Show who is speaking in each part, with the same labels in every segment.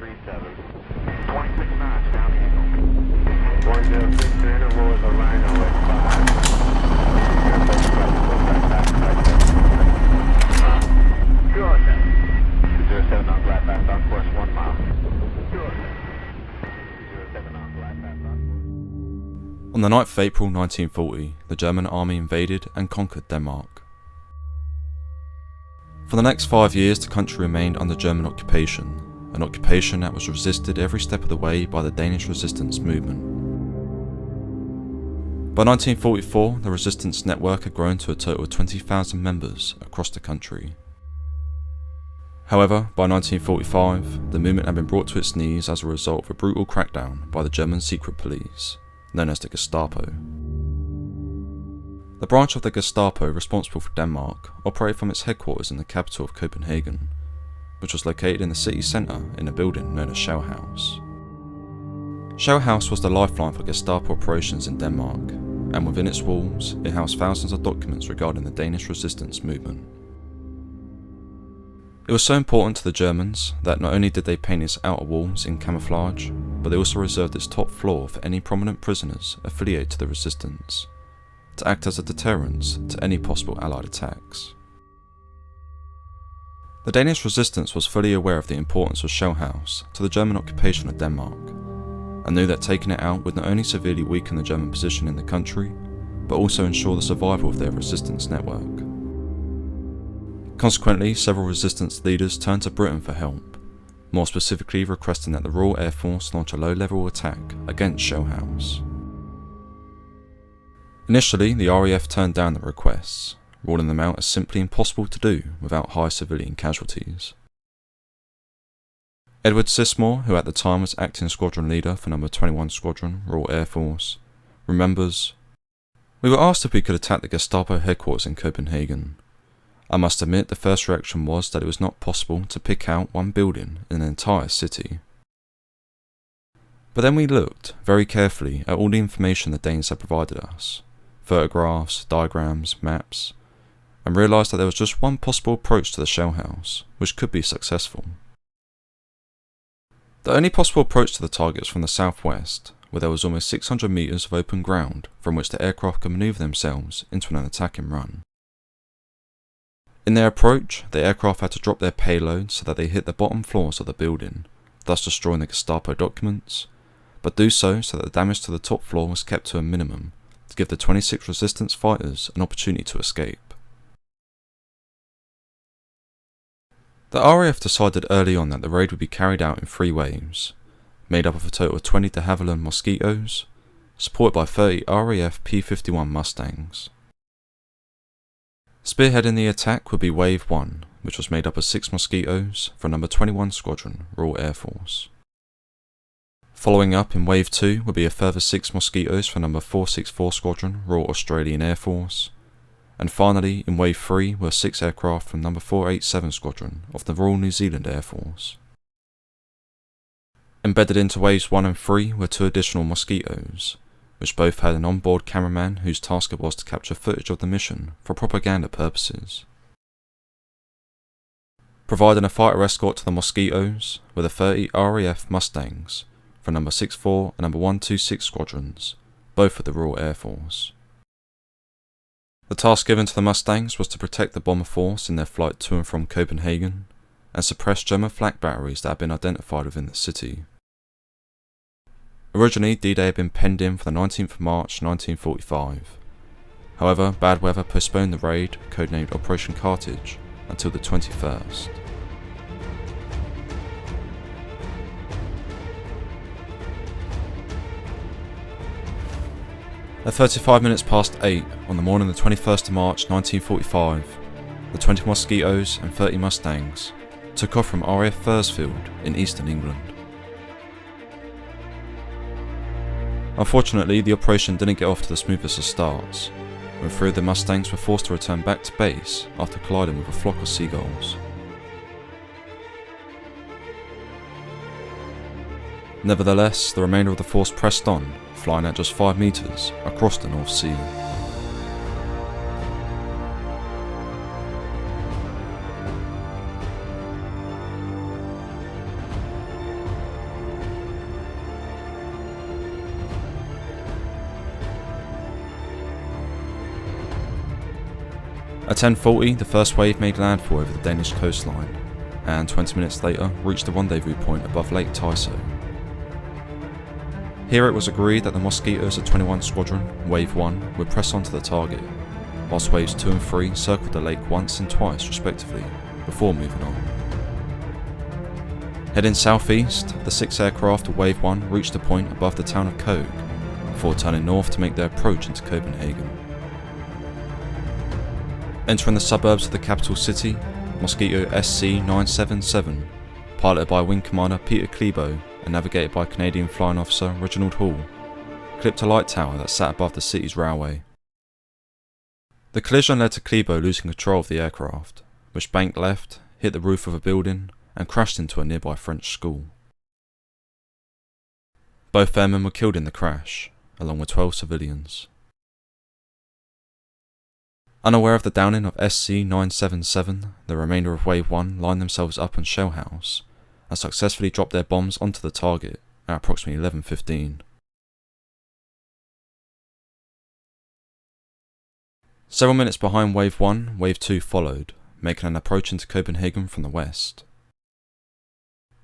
Speaker 1: 37. 26 knots down the angle. 106 to interval is a rhino at 5. Good. 07 on glide path on course 1 mile. Good. 07 on glide path on course.
Speaker 2: On the 9th of April 1940, the German army invaded and conquered Denmark. For the next 5 years, the country remained under German occupation, an occupation that was resisted every step of the way by the Danish Resistance Movement. By 1944, the resistance network had grown to a total of 20,000 members across the country. However, by 1945, the movement had been brought to its knees as a result of a brutal crackdown by the German secret police, known as the Gestapo. The branch of the Gestapo responsible for Denmark operated from its headquarters in the capital of Copenhagen, which was located in the city centre in a building known as Shell House. Shell House was the lifeline for Gestapo operations in Denmark, and within its walls it housed thousands of documents regarding the Danish Resistance Movement. It was so important to the Germans that not only did they paint its outer walls in camouflage, but they also reserved its top floor for any prominent prisoners affiliated to the resistance, to act as a deterrent to any possible Allied attacks. The Danish resistance was fully aware of the importance of Shell House to the German occupation of Denmark, and knew that taking it out would not only severely weaken the German position in the country, but also ensure the survival of their resistance network. Consequently, several resistance leaders turned to Britain for help, more specifically requesting that the Royal Air Force launch a low-level attack against Shell House. Initially, the R.A.F. turned down the requests, ruling them out as simply impossible to do without high civilian casualties. Edward Sismore, who at the time was acting squadron leader for No. 21 Squadron, Royal Air Force, remembers, "We were asked if we could attack the Gestapo headquarters in Copenhagen. I must admit the first reaction was that it was not possible to pick out one building in an entire city. But then we looked very carefully at all the information the Danes had provided us, photographs, diagrams, maps, and realised that there was just one possible approach to the Shell House, which could be successful. The only possible approach to the target was from the southwest, where there was almost 600 metres of open ground from which the aircraft could manoeuvre themselves into an attacking run. In their approach, the aircraft had to drop their payload so that they hit the bottom floors of the building, thus destroying the Gestapo documents, but do so that the damage to the top floor was kept to a minimum, to give the 26 resistance fighters an opportunity to escape. The R.A.F. decided early on that the raid would be carried out in 3 waves, made up of a total of 20 de Havilland Mosquitos, supported by 30 R.A.F. P-51 Mustangs. Spearheading the attack would be Wave 1, which was made up of 6 Mosquitoes from No. 21 Squadron, Royal Air Force. Following up in Wave 2 would be a further 6 Mosquitoes from No. 464 Squadron, Royal Australian Air Force, and finally in Wave 3 were 6 aircraft from No. 487 Squadron of the Royal New Zealand Air Force. Embedded into Waves 1 and 3 were 2 additional Mosquitoes, which both had an onboard cameraman whose task it was to capture footage of the mission for propaganda purposes. Providing a fighter escort to the Mosquitoes were the 30 R.A.F. Mustangs from No. 64 and No. 126 Squadrons, both of the Royal Air Force. The task given to the Mustangs was to protect the bomber force in their flight to and from Copenhagen, and suppress German flak batteries that had been identified within the city. Originally, D-Day had been penned in for the 19th of March 1945. However, bad weather postponed the raid, codenamed Operation Carthage, until the 21st. At 35 minutes past 8 on the morning of the 21st of March 1945, the 20 Mosquitoes and 30 Mustangs took off from R.A.F. Thursfield in eastern England. Unfortunately, the operation didn't get off to the smoothest of starts, when 3 of the Mustangs were forced to return back to base after colliding with a flock of seagulls. Nevertheless, the remainder of the force pressed on, flying at just 5 metres across the North Sea. At 10:40, the first wave made landfall over the Danish coastline, and 20 minutes later reached the rendezvous point above Lake Tyso. Here it was agreed that the Mosquitoes of 21 Squadron, Wave 1, would press onto the target, whilst Waves 2 and 3 circled the lake once and twice respectively, before moving on. Heading southeast, the 6 aircraft of Wave 1 reached a point above the town of Køge, before turning north to make their approach into Copenhagen. Entering the suburbs of the capital city, Mosquito SC-977, piloted by Wing Commander Peter Klebo and navigated by Canadian Flying Officer Reginald Hall, clipped a light tower that sat above the city's railway. The collision led to Klebo losing control of the aircraft, which banked left, hit the roof of a building, and crashed into a nearby French school. Both airmen were killed in the crash, along with 12 civilians. Unaware of the downing of SC-977, the remainder of Wave 1 lined themselves up on Shell House and successfully dropped their bombs onto the target at approximately 11:15. Several minutes behind Wave 1, Wave 2 followed, making an approach into Copenhagen from the west.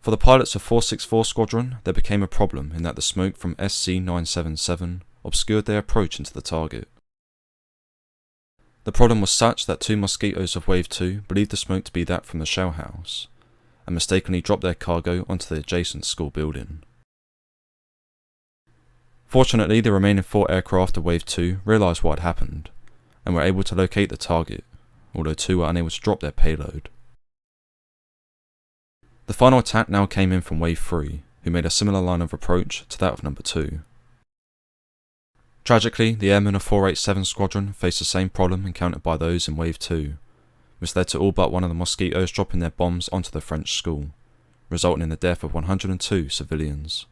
Speaker 2: For the pilots of 464 Squadron, there became a problem in that the smoke from SC-977 obscured their approach into the target. The problem was such that 2 Mosquitoes of Wave 2 believed the smoke to be that from the shell house, and mistakenly dropped their cargo onto the adjacent school building. Fortunately, the remaining 4 aircraft of Wave 2 realised what had happened, and were able to locate the target, although 2 were unable to drop their payload. The final attack now came in from Wave 3, who made a similar line of approach to that of number 2. Tragically, the airmen of 487 Squadron faced the same problem encountered by those in Wave 2, which led to all but one of the Mosquitoes dropping their bombs onto the French school, resulting in the death of 102 civilians.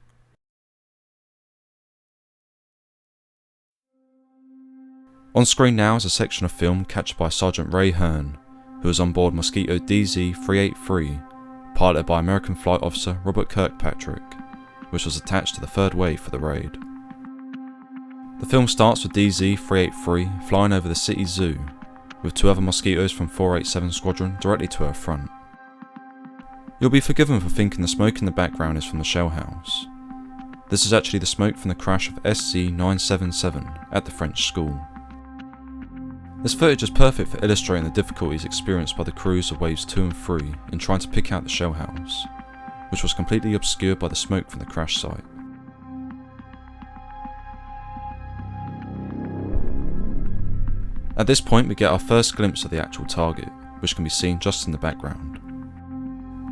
Speaker 2: On screen now is a section of film captured by Sergeant Ray Hearn, who was on board Mosquito DZ-383, piloted by American Flight Officer Robert Kirkpatrick, which was attached to the third wave for the raid. The film starts with DZ-383 flying over the city zoo, with 2 other Mosquitoes from 487 Squadron directly to her front. You'll be forgiven for thinking the smoke in the background is from the shell house. This is actually the smoke from the crash of SC-977 at the French school. This footage is perfect for illustrating the difficulties experienced by the crews of Waves 2 and 3 in trying to pick out the shell house, which was completely obscured by the smoke from the crash site. At this point we get our first glimpse of the actual target, which can be seen just in the background.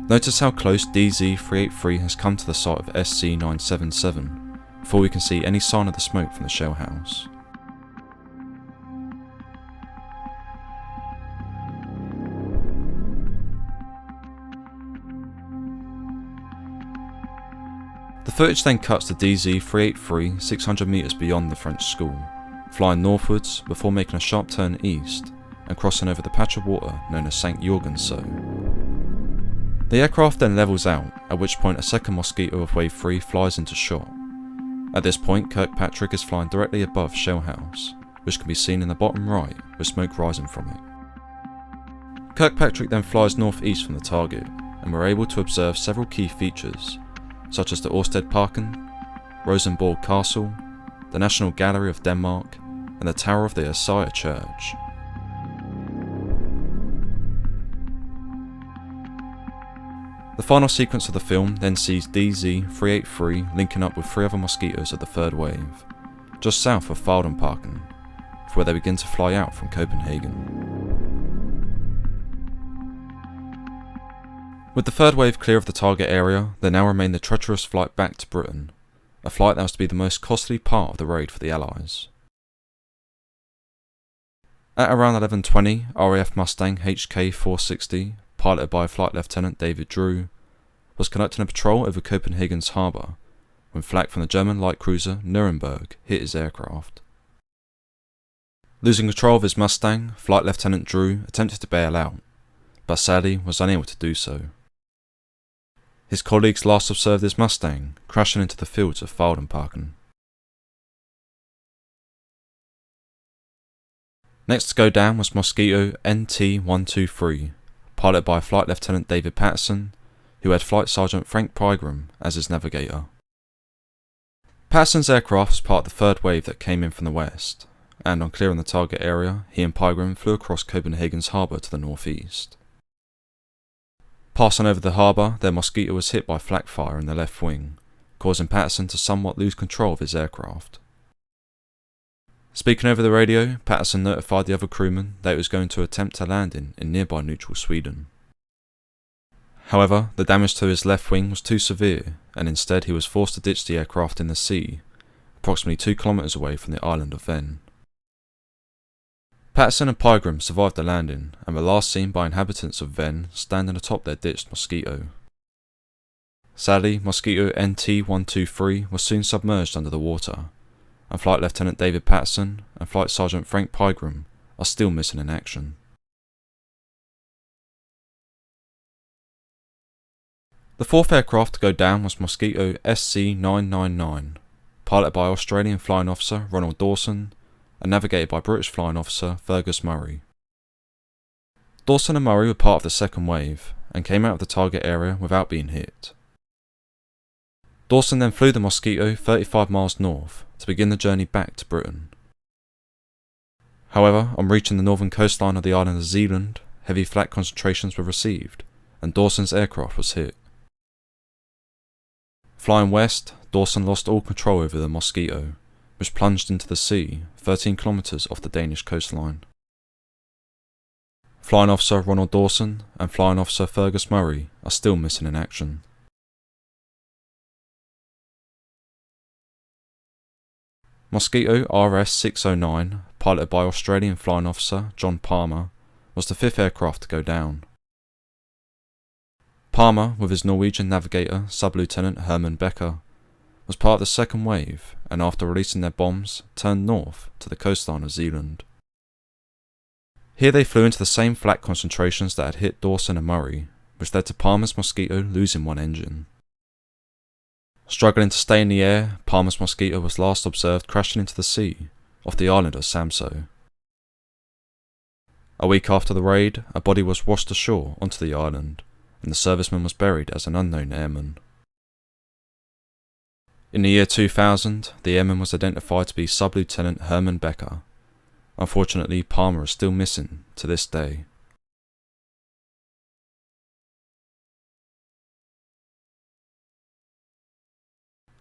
Speaker 2: Notice how close DZ-383 has come to the site of SC-977 before we can see any sign of the smoke from the shell house. The footage then cuts to DZ-383 600 metres beyond the French school, flying northwards before making a sharp turn east and crossing over the patch of water known as St. Jorgen's Sow. The aircraft then levels out, at which point a second Mosquito of Wave 3 flies into shot. At this point, Kirkpatrick is flying directly above Shell House, which can be seen in the bottom right with smoke rising from it. Kirkpatrick then flies northeast from the target, and we're able to observe several key features, such as the Ørsted-Parken, Rosenborg Castle, the National Gallery of Denmark, and the Tower of the Isaiah Church. The final sequence of the film then sees DZ-383 linking up with 3 other Mosquitoes of the third wave, just south of Faldenparken, where they begin to fly out from Copenhagen. With the third wave clear of the target area, there now remained the treacherous flight back to Britain, a flight that was to be the most costly part of the raid for the Allies. At around 11:20, R.A.F Mustang HK-460, piloted by Flight Lieutenant David Drew, was conducting a patrol over Copenhagen's harbour when flak from the German light cruiser Nuremberg hit his aircraft. Losing control of his Mustang, Flight Lieutenant Drew attempted to bail out, but sadly was unable to do so. His colleagues last observed his Mustang crashing into the fields of Faldenparken. Next to go down was Mosquito NT-123, piloted by Flight Lieutenant David Patterson, who had Flight Sergeant Frank Pygram as his navigator. Patterson's aircraft was part of the third wave that came in from the west, and on clearing the target area, he and Pygram flew across Copenhagen's harbour to the northeast. Passing over the harbour, their Mosquito was hit by flak fire in the left wing, causing Patterson to somewhat lose control of his aircraft. Speaking over the radio, Patterson notified the other crewmen that he was going to attempt a landing in nearby neutral Sweden. However, the damage to his left wing was too severe, and instead he was forced to ditch the aircraft in the sea, approximately 2 kilometres away from the island of Ven. Patterson and Pygram survived the landing, and were last seen by inhabitants of Ven standing atop their ditched Mosquito. Sadly, Mosquito NT-123 was soon submerged under the water, and Flight Lieutenant David Patterson and Flight Sergeant Frank Pygram are still missing in action. The fourth aircraft to go down was Mosquito SC-999, piloted by Australian Flying Officer Ronald Dawson and navigated by British Flying Officer Fergus Murray. Dawson and Murray were part of the second wave and came out of the target area without being hit. Dawson then flew the Mosquito 35 miles north to begin the journey back to Britain. However, on reaching the northern coastline of the island of Zealand, heavy flak concentrations were received and Dawson's aircraft was hit. Flying west, Dawson lost all control over the Mosquito, which plunged into the sea 13 kilometres off the Danish coastline. Flying Officer Ronald Dawson and Flying Officer Fergus Murray are still missing in action. Mosquito RS-609, piloted by Australian Flying Officer John Palmer, was the fifth aircraft to go down. Palmer, with his Norwegian navigator Sub-Lieutenant Herman Becker, was part of the second wave and after releasing their bombs turned north to the coastline of Zealand. Here they flew into the same flak concentrations that had hit Dawson and Murray, which led to Palmer's Mosquito losing one engine. Struggling to stay in the air, Palmer's Mosquito was last observed crashing into the sea off the island of Samso. A week after the raid, a body was washed ashore onto the island, and the serviceman was buried as an unknown airman. In the year 2000, the airman was identified to be Sub-Lieutenant Herman Becker. Unfortunately, Palmer is still missing to this day.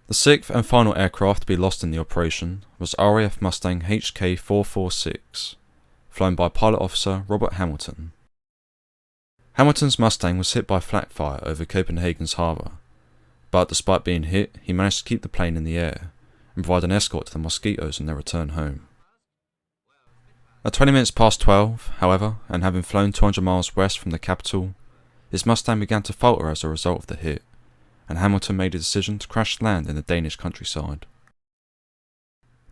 Speaker 2: The sixth and final aircraft to be lost in the operation was R.A.F. Mustang HK446, flown by Pilot Officer Robert Hamilton. Hamilton's Mustang was hit by flak fire over Copenhagen's harbour, but despite being hit, he managed to keep the plane in the air and provide an escort to the Mosquitoes on their return home. At 20 minutes past 12, however, and having flown 200 miles west from the capital, his Mustang began to falter as a result of the hit, and Hamilton made a decision to crash land in the Danish countryside.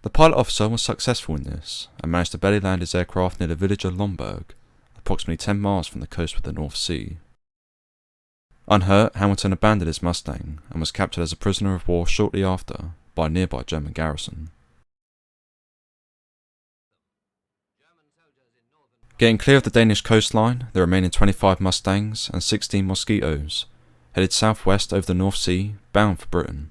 Speaker 2: The pilot officer was successful in this, and managed to belly land his aircraft near the village of Lomberg, approximately 10 miles from the coast of the North Sea. Unhurt, Hamilton abandoned his Mustang, and was captured as a prisoner of war shortly after by a nearby German garrison. Getting clear of the Danish coastline, the remaining 25 Mustangs and 16 Mosquitoes headed southwest over the North Sea, bound for Britain.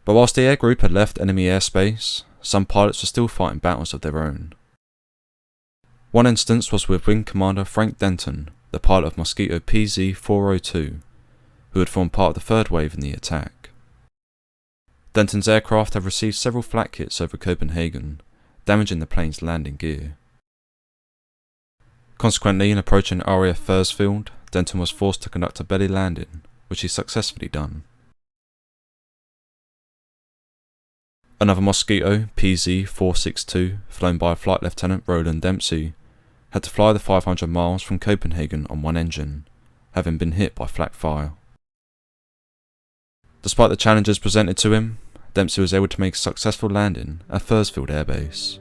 Speaker 2: But whilst the air group had left enemy airspace, some pilots were still fighting battles of their own. One instance was with Wing Commander Frank Denton, the pilot of Mosquito PZ-402, who had formed part of the third wave in the attack. Denton's aircraft had received several flak hits over Copenhagen, damaging the plane's landing gear. Consequently, in approaching R.A.F. Thursfield, Denton was forced to conduct a belly landing, which he successfully done. Another Mosquito, PZ-462, flown by Flight Lieutenant Roland Dempsey, had to fly the 500 miles from Copenhagen on one engine, having been hit by flak fire. Despite the challenges presented to him, Dempsey was able to make a successful landing at Thursfield Air Base.